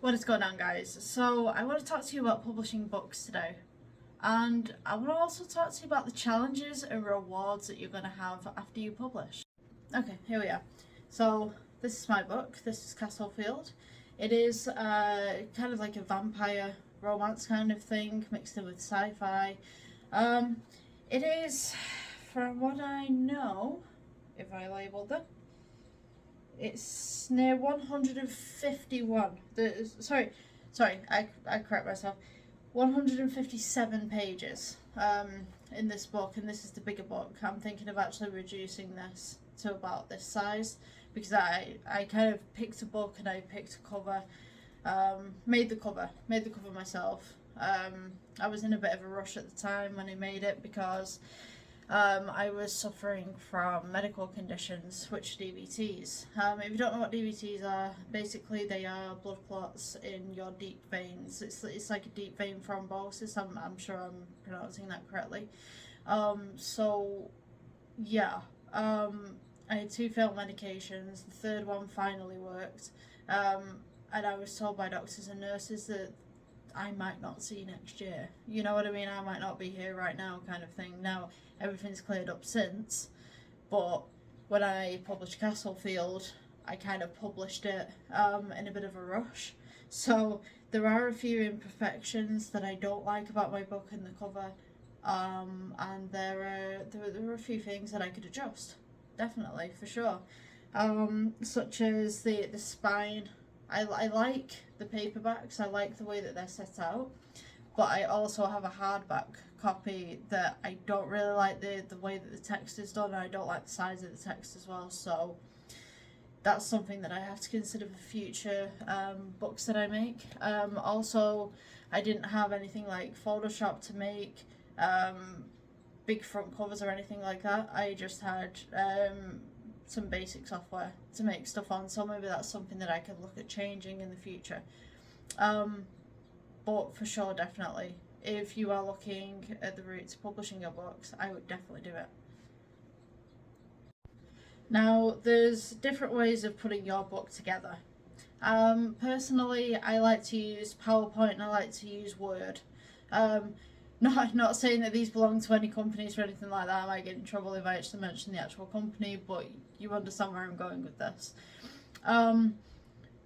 What is going on, guys? So I want to talk to you about publishing books today, and I want to also talk to you about the challenges and rewards that you're going to have after you publish. Okay, here we are. So this is my book. This is Castlefield. It is kind of like a vampire romance kind of thing mixed in with sci-fi. It is, from what I know, if I labelled it, it's near 151. I correct myself. 157 pages in this book, and this is the bigger book. I'm thinking of actually reducing this to about this size because I kind of picked a book and I picked a cover, made the cover myself. I was in a bit of a rush at the time when I made it because I was suffering from medical conditions, which are DVTs. If you don't know what DVTs are, basically they are blood clots in your deep veins. It's like a deep vein thrombosis. I'm sure I'm pronouncing that correctly. So yeah, I had 2 failed medications. The third one finally worked, and I was told by doctors and nurses that I might not see next year. You know what I mean? I might not be here right now, kind of thing. Now, everything's cleared up since, but when I published Castlefield, I kind of published it in a bit of a rush. So there are a few imperfections that I don't like about my book and the cover, and there are a few things that I could adjust, definitely, for sure, such as the spine. I like the paperbacks, I like the way that they're set out, but I also have a hardback copy that I don't really like the way that the text is done, and I don't like the size of the text as well, so that's something that I have to consider for future books that I make. Also, I didn't have anything like Photoshop to make big front covers or anything like that. I just had some basic software to make stuff on, so maybe that's something that I could look at changing in the future. But for sure, definitely, if you are looking at the route to publishing your books, I would definitely do it. Now, there's different ways of putting your book together. Personally, I like to use PowerPoint and I like to use Word. Not saying that these belong to any companies or anything like that. I might get in trouble if I actually mention the actual company, but you understand where I'm going with this.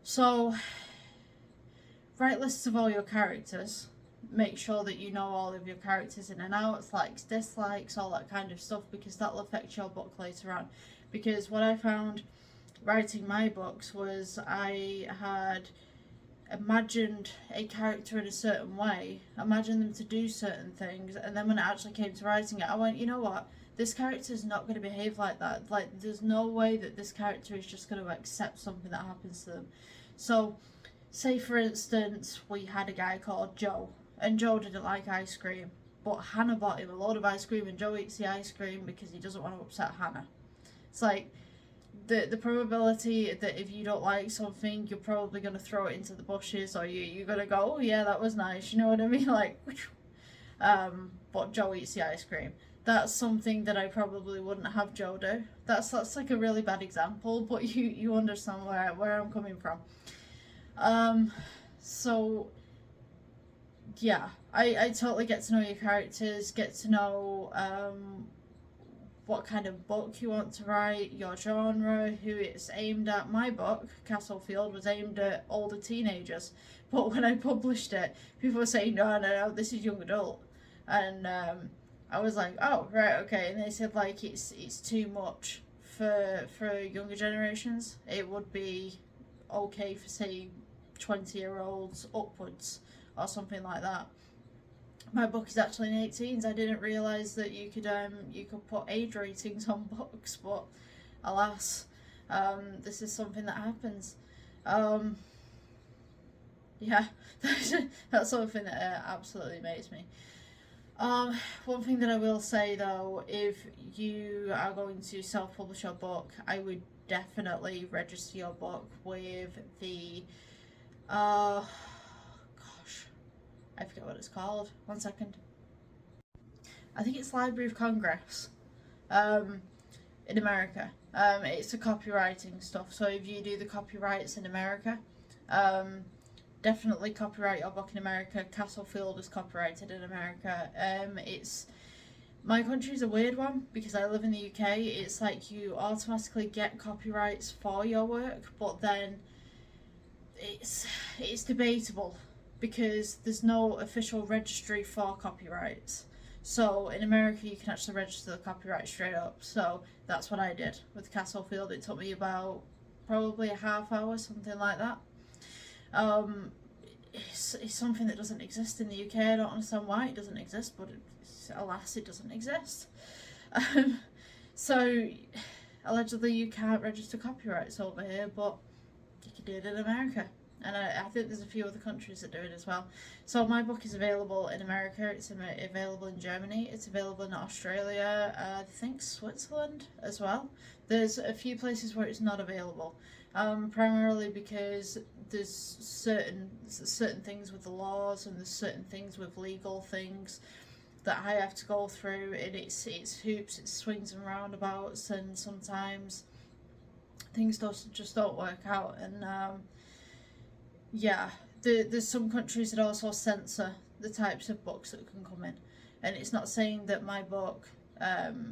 So write lists of all your characters. Make sure that you know all of your characters in and outs, likes, dislikes, all that kind of stuff, because that'll affect your book later on. Because what I found writing my books was I had imagined a character in a certain way, imagined them to do certain things, and then when it actually came to writing it, I went, you know what, this character is not going to behave like that. Like, there's no way that this character is just going to accept something that happens to them. So, say for instance, we had a guy called Joe, and Joe didn't like ice cream, but Hannah bought him a load of ice cream, and Joe eats the ice cream because he doesn't want to upset Hannah. It's like, the probability that if you don't like something, you're probably going to throw it into the bushes, or you're going to go, oh yeah, that was nice, you know what I mean? Like, but Joe eats the ice cream. That's something that I probably wouldn't have Joe do. That's like a really bad example, but you understand where I'm coming from. So yeah, I totally get to know your characters, get to know what kind of book you want to write, your genre, who it's aimed at. My book, Castlefield, was aimed at older teenagers, but when I published it, people were saying, no, this is young adult, and I was like, oh, right, okay, and they said, like, it's too much for younger generations. It would be okay for, say, 20-year-olds upwards, or something like that. My book is actually in 18s. I didn't realise that you could put age ratings on books, but alas, this is something that happens. Yeah, that's something that absolutely amazed me. One thing that I will say though, if you are going to self-publish your book, I would definitely register your book with the I forget what it's called. 1 second. I think it's Library of Congress in America. It's the copywriting stuff. So if you do the copyrights in America, definitely copyright your book in America. Castlefield is copyrighted in America. It's my country's a weird one because I live in the UK. It's like you automatically get copyrights for your work, but then it's debatable because there's no official registry for copyrights. So in America, you can actually register the copyright straight up. So that's what I did with Castlefield. It took me about probably a half hour, something like that. It's something that doesn't exist in the UK. I don't understand why it doesn't exist, but alas, it doesn't exist. So allegedly, you can't register copyrights over here, but you can do it in America. And I think there's a few other countries that do it as well. So my book is available in America, it's available in Germany, it's available in Australia, I think Switzerland as well. There's a few places where it's not available, primarily because there's certain things with the laws and there's certain things with legal things that I have to go through, and it's hoops, it's swings and roundabouts, and sometimes things just don't work out. And yeah, there's some countries that also censor the types of books that can come in, and it's not saying that my book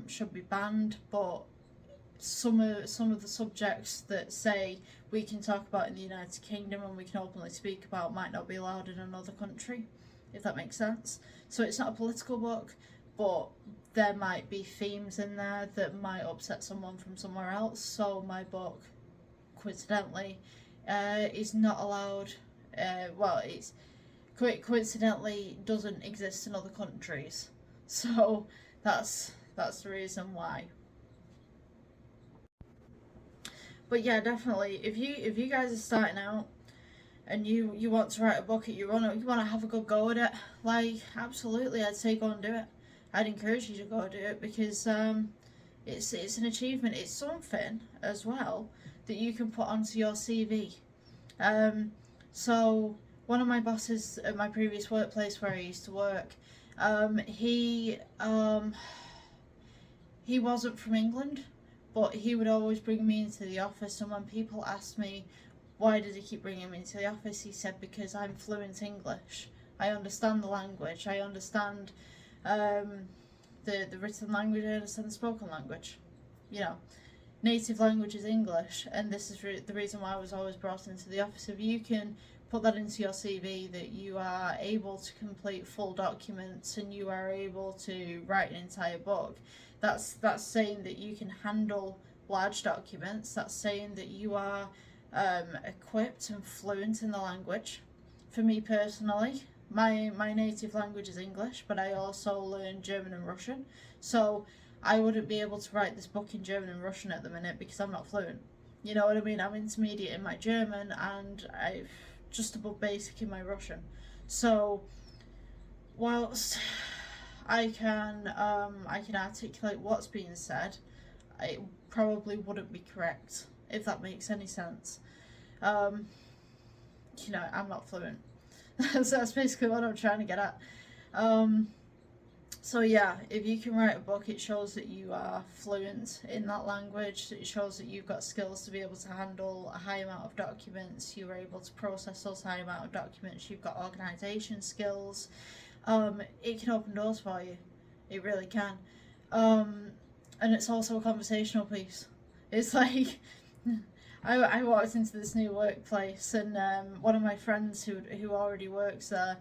should be banned, but some of the subjects that say we can talk about in the United Kingdom and we can openly speak about might not be allowed in another country, if that makes sense. So it's not a political book, but there might be themes in there that might upset someone from somewhere else. So my book, coincidentally, is not allowed. Well, it's coincidentally doesn't exist in other countries. So that's the reason why. But yeah, definitely, if you guys are starting out and you want to write a book, you want to have a good go at it, like, absolutely, I'd say go and do it. I'd encourage you to go do it because it's an achievement. It's something as well that you can put onto your CV. So one of my bosses at my previous workplace where I used to work, he wasn't from England, but he would always bring me into the office, and when people asked me why did he keep bringing me into the office, he said, because I'm fluent English. I understand the language. I understand the written language. I understand the spoken language. You know, native language is English, and this is the reason why I was always brought into the office. If you can put that into your CV, that you are able to complete full documents and you are able to write an entire book, that's saying that you can handle large documents. That's saying that you are equipped and fluent in the language. For me personally, my native language is English, but I also learn German and Russian. So I wouldn't be able to write this book in German and Russian at the minute because I'm not fluent. You know what I mean? I'm intermediate in my German and I'm just above basic in my Russian. So whilst I can articulate what's being said, it probably wouldn't be correct, if that makes any sense. You know, I'm not fluent. So that's basically what I'm trying to get at. So yeah, if you can write a book, it shows that you are fluent in that language. It shows that you've got skills to be able to handle a high amount of documents. You are able to process those high amount of documents. You've got organisation skills. It can open doors for you. It really can. And it's also a conversational piece. It's like, I walked into this new workplace, and one of my friends who already works there,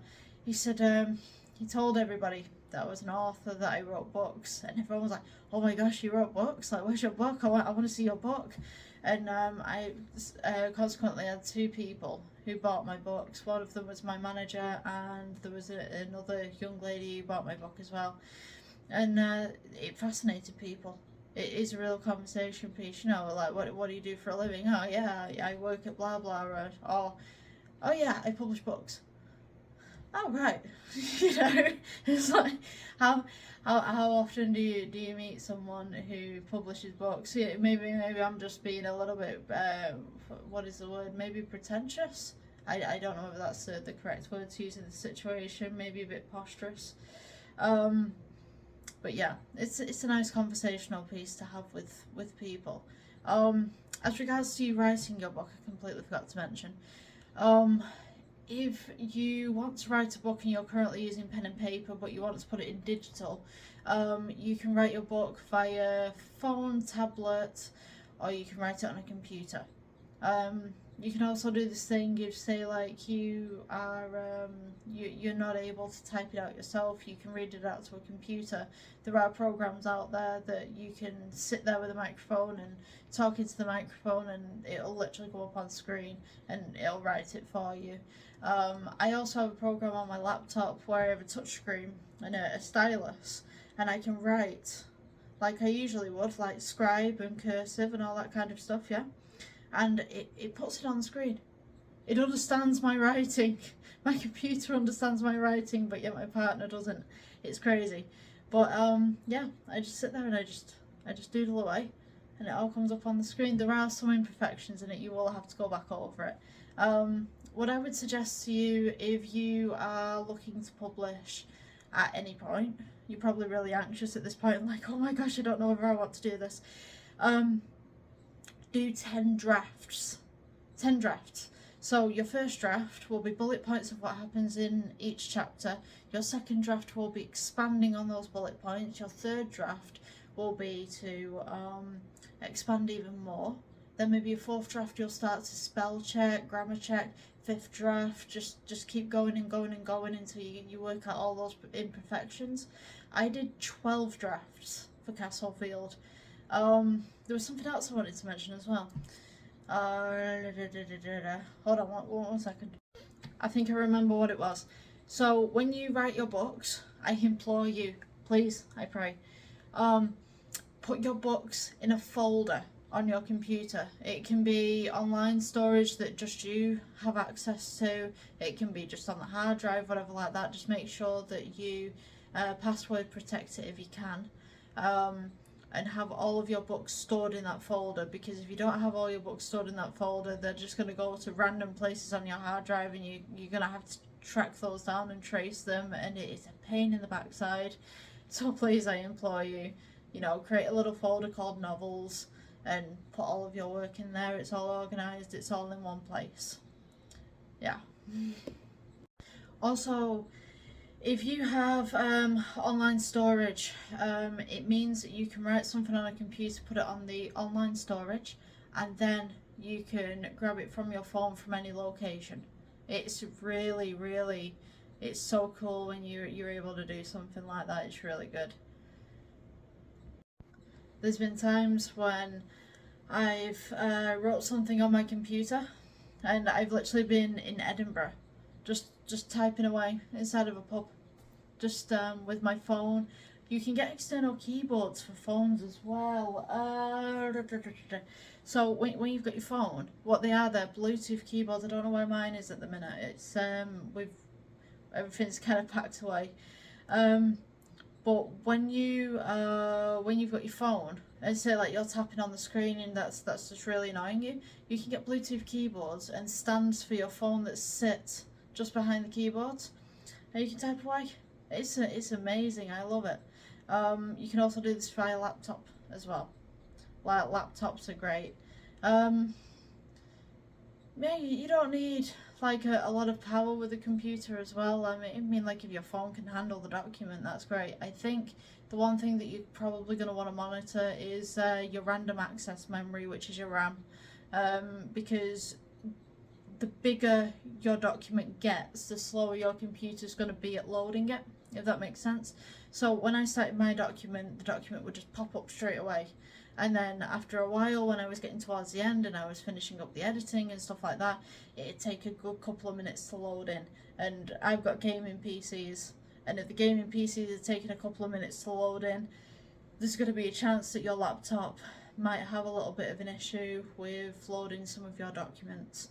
he said, he told everybody that I was an author, that I wrote books, and everyone was like, oh my gosh, you wrote books? Like, where's your book? I want to see your book. And I consequently had two people who bought my books. One of them was my manager, and there was another young lady who bought my book as well. And it fascinated people. It is a real conversation piece, you know, like, what do you do for a living? Oh yeah, I work at blah blah, or oh yeah, I publish books. Oh right, you know, it's like, how often do you meet someone who publishes books? Yeah, maybe I'm just being a little bit what is the word? Maybe pretentious. I don't know if that's the correct word to use in the situation. Maybe a bit posterous. But yeah, it's a nice conversational piece to have with people. As regards to you writing your book, I completely forgot to mention. if you want to write a book and you're currently using pen and paper but you want to put it in digital, you can write your book via phone, tablet, or you can write it on a computer. You can also do this thing if, say, like you are you're not able to type it out yourself, you can read it out to a computer. There are programs out there that you can sit there with a microphone and talk into the microphone, and it'll literally go up on screen and it'll write it for you. I also have a program on my laptop where I have a touchscreen and a stylus, and I can write like I usually would, like scribe and cursive and all that kind of stuff, yeah? And it puts it on the screen. It understands my writing. My computer understands my writing, but yet my partner doesn't. It's crazy. But yeah, I just sit there and I just doodle away, and it all comes up on the screen. There are some imperfections in it. You will have to go back over it. What I would suggest to you, if you are looking to publish at any point, you're probably really anxious at this point, like, oh my gosh, I don't know whether I want to do this. Do 10 drafts. 10 drafts. So your first draft will be bullet points of what happens in each chapter. Your second draft will be expanding on those bullet points. Your third draft will be to expand even more. Then maybe a fourth draft you'll start to spell check, grammar check. Fifth draft, just keep going and going and going until you work out all those imperfections. I did 12 drafts for Castlefield. There was something else I wanted to mention as well. Hold on one second. I think I remember what it was. So when you write your books, I implore you, please, I pray, put your books in a folder on your computer. It can be online storage that just you have access to. It can be just on the hard drive, whatever like that. Just make sure that you password protect it if you can. And have all of your books stored in that folder, because if you don't have all your books stored in that folder, they're just going to go to random places on your hard drive, and you're going to have to track those down and trace them, and it is a pain in the backside. So please, I implore you, create a little folder called novels and put all of your work in there. It's all organised, it's all in one place. Yeah. Also, if you have online storage, it means that you can write something on a computer, put it on the online storage, and then you can grab it from your phone from any location. It's really, really, it's so cool when you're able to do something like that. It's really good. There's been times when I've wrote something on my computer, and I've literally been in Edinburgh, just typing away inside of a pub, just with my phone. You can get external keyboards for phones as well. So when you've got your phone, what they are, they're Bluetooth keyboards. I don't know where mine is at the minute. It's everything's kind of packed away. But when you've got your phone, and say like you're tapping on the screen and that's just really annoying you, you can get Bluetooth keyboards and stands for your phone that sit just behind the keyboards, and you can type away. It's amazing. I love it. You can also do this via laptop as well. Like, laptops are great. Yeah, you don't need like a lot of power with a computer as well. I mean, like if your phone can handle the document, that's great. I think the one thing that you're probably going to want to monitor is your random access memory, which is your RAM, because the bigger your document gets, the slower your computer's going to be at loading it, if that makes sense. So when I started my document, the document would just pop up straight away. And then after a while, when I was getting towards the end and I was finishing up the editing and stuff like that, it'd take a good couple of minutes to load in. And I've got gaming PCs, and if the gaming PCs are taking a couple of minutes to load in, there's going to be a chance that your laptop might have a little bit of an issue with loading some of your documents.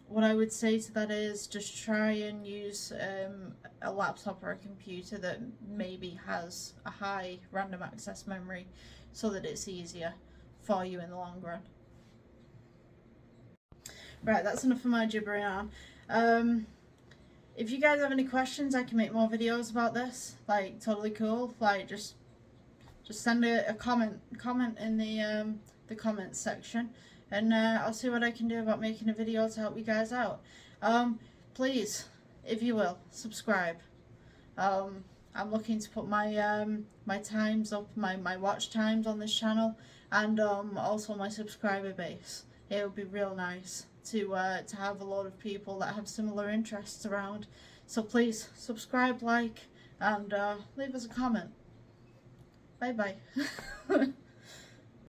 What I would say to that is just try and use a laptop or a computer that maybe has a high random access memory, so that it's easier for you in the long run. Right, that's enough of my gibbering on. If you guys have any questions, I can make more videos about this. Like, totally cool. Like, just send a comment in the comments section, and I'll see what I can do about making a video to help you guys out. please, if you will, subscribe. I'm looking to put my my times up, my watch times on this channel, and also my subscriber base. It would be real nice to have a lot of people that have similar interests around. So please subscribe, like, and leave us a comment. Bye bye.